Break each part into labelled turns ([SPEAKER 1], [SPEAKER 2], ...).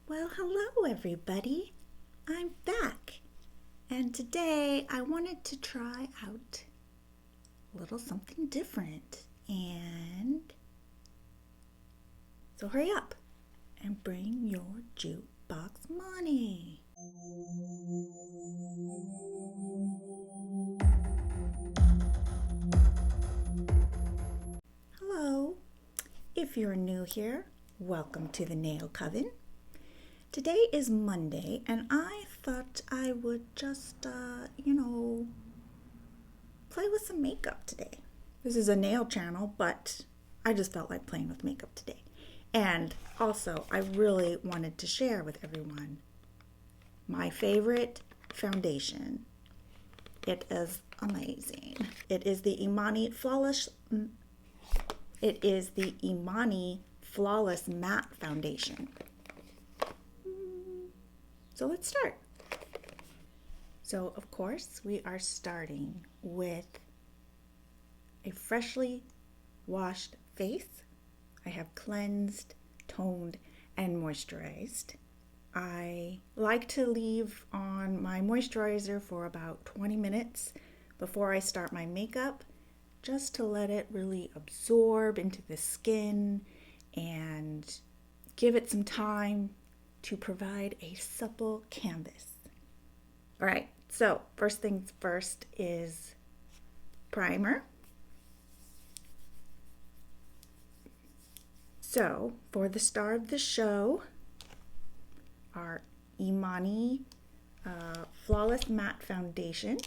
[SPEAKER 1] Well, hello everybody. I'm back. And today I wanted to try out a little something different. And so hurry up and bring your jukebox money. Hello. If you're new here, welcome to the Nail Coven. Today is Monday, and I thought I would just, play with some makeup today. This is a nail channel, but I just felt like playing with makeup today. And also, I really wanted to share with everyone my favorite foundation. It is amazing. It is the Emani Flawless Matte Foundation. So let's start. So of course we are starting with a freshly washed face. I have cleansed, toned, and moisturized. I like to leave on my moisturizer for about 20 minutes before I start my makeup, just to let it really absorb into the skin and give it some time to provide a supple canvas. All right, so first things first is primer. So for the star of the show, our Emani Flawless Matte Foundation.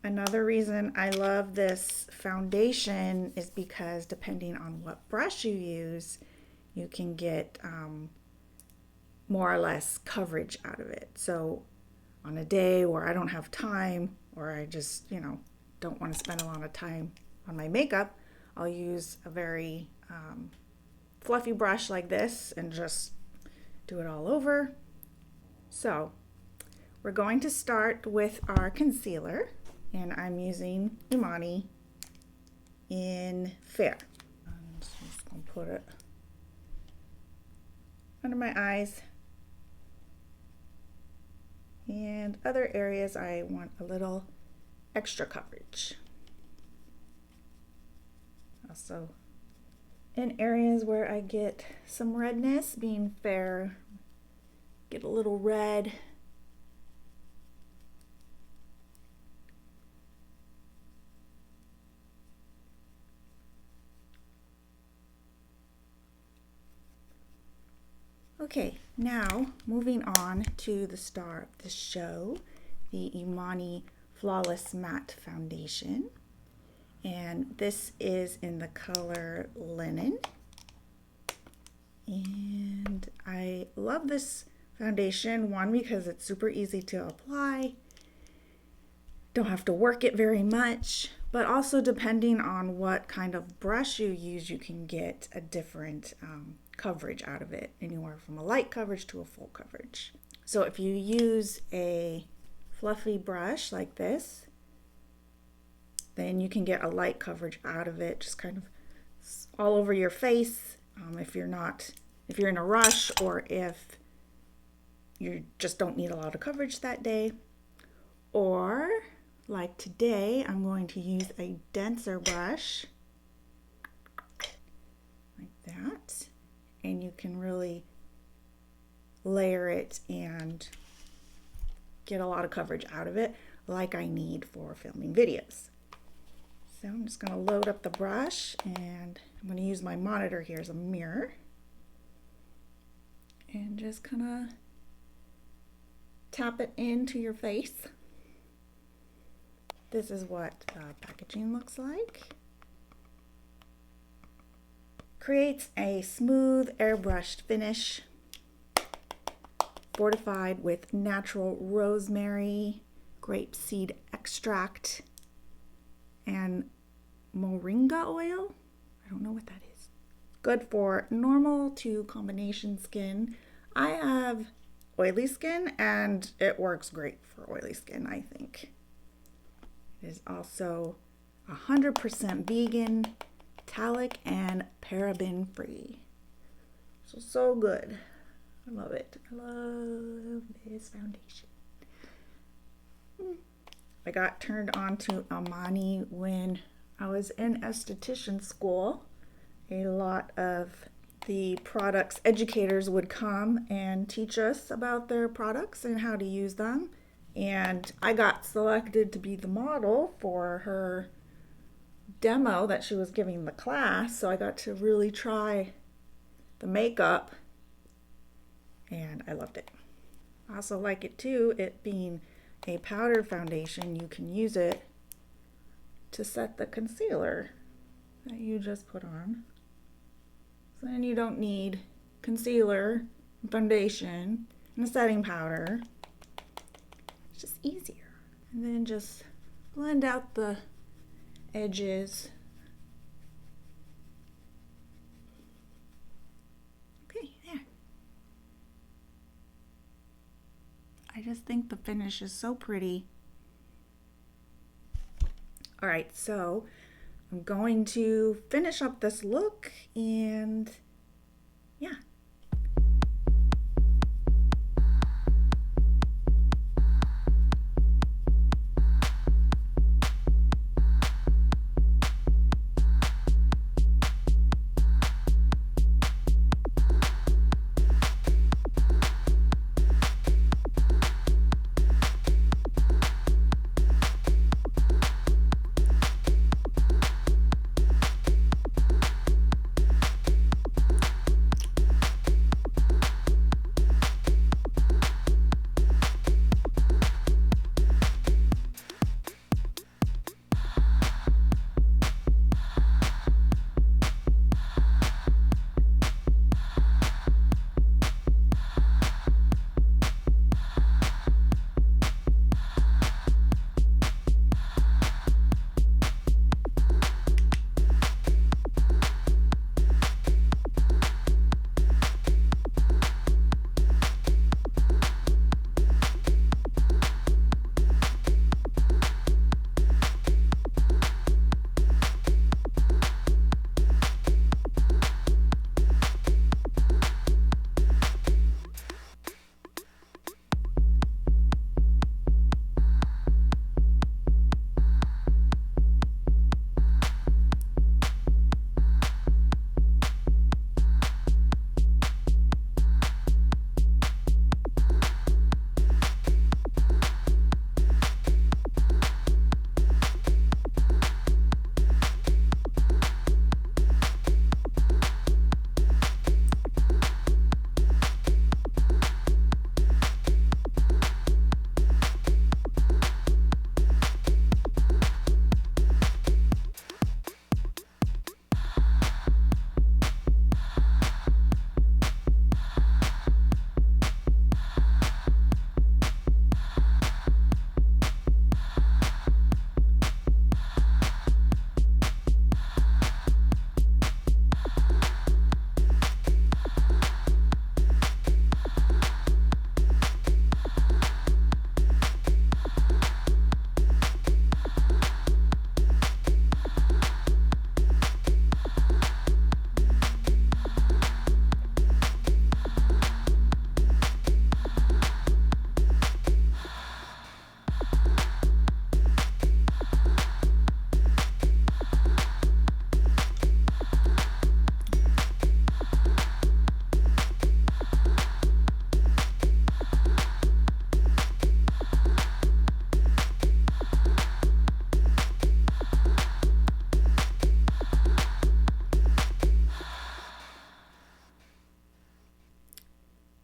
[SPEAKER 1] Another reason I love this foundation is because depending on what brush you use, you can get more or less coverage out of it. So on a day where I don't have time, or I just, don't want to spend a lot of time on my makeup, I'll use a very fluffy brush like this and just do it all over. So we're going to start with our concealer, and I'm using Emani in Fair. I'm just going to put it under my eyes. And other areas I want a little extra coverage. Also, in areas where I get some redness, being fair, get a little red. Okay, now moving on to the star of the show, the Emani Flawless Matte Foundation. And this is in the color Linen. And I love this foundation, one, because it's super easy to apply. Don't have to work it very much, but also depending on what kind of brush you use, you can get a different coverage out of it, anywhere from a light coverage to a full coverage. So if you use a fluffy brush like this, then you can get a light coverage out of it, just kind of all over your face. If you're in a rush, or if you just don't need a lot of coverage that day. Or like today, I'm going to use a denser brush like that. And you can really layer it and get a lot of coverage out of it, like I need for filming videos. So I'm just going to load up the brush, and I'm going to use my monitor here as a mirror. And just kind of tap it into your face. This is what packaging looks like. Creates a smooth airbrushed finish, fortified with natural rosemary, grapeseed extract, and moringa oil. I don't know what that is. Good for normal to combination skin. I have oily skin, and it works great for oily skin, I think. It is also 100% vegan, phthalic, and paraben free. So good. I love it. I love this foundation. I got turned on to Emani when I was in esthetician school. A lot of the products educators would come and teach us about their products and how to use them. And I got selected to be the model for her demo that she was giving the class. So I got to really try the makeup and I loved it. I also like it too, it being a powdered foundation, you can use it to set the concealer that you just put on. So then you don't need concealer, foundation, and a setting powder. It's just easier. And then just blend out the edges. Okay, there. I just think the finish is so pretty. All right, so I'm going to finish up this look and yeah.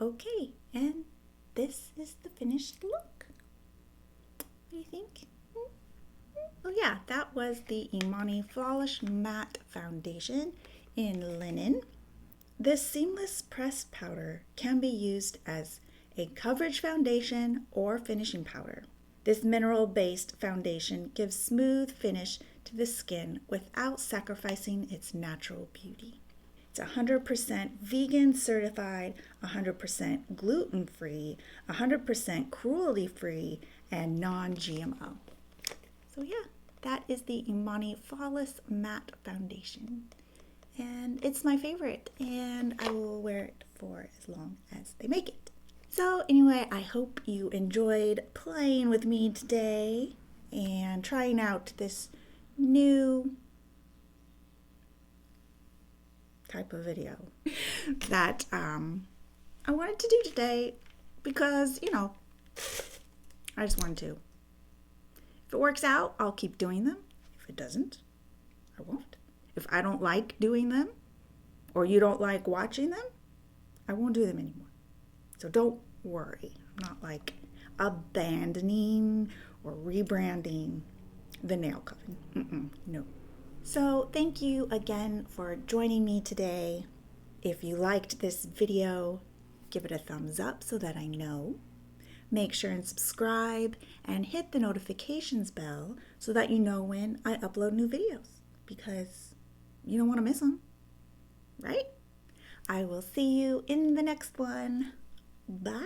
[SPEAKER 1] Okay, and this is the finished look. What do you think? Oh yeah, that was the Emani Flawless Matte Foundation in linen. This seamless pressed powder can be used as a coverage foundation or finishing powder. This mineral-based foundation gives smooth finish to the skin without sacrificing its natural beauty. It's 100% vegan certified, 100% gluten-free, 100% cruelty-free, and non-GMO. So yeah, that is the Emani Flawless Matte Foundation. and it's my favorite, and I will wear it for as long as they make it. So anyway, I hope you enjoyed playing with me today and trying out this new type of video that I wanted to do today because, I just wanted to. If it works out, I'll keep doing them. If it doesn't, I won't. If I don't like doing them or you don't like watching them, I won't do them anymore. So don't worry. I'm not like abandoning or rebranding the nail cutting. No. So thank you again for joining me today. If you liked this video, give it a thumbs up so that I know. Make sure and subscribe and hit the notifications bell so that you know when I upload new videos, because you don't want to miss them, right? I will see you in the next one. Bye.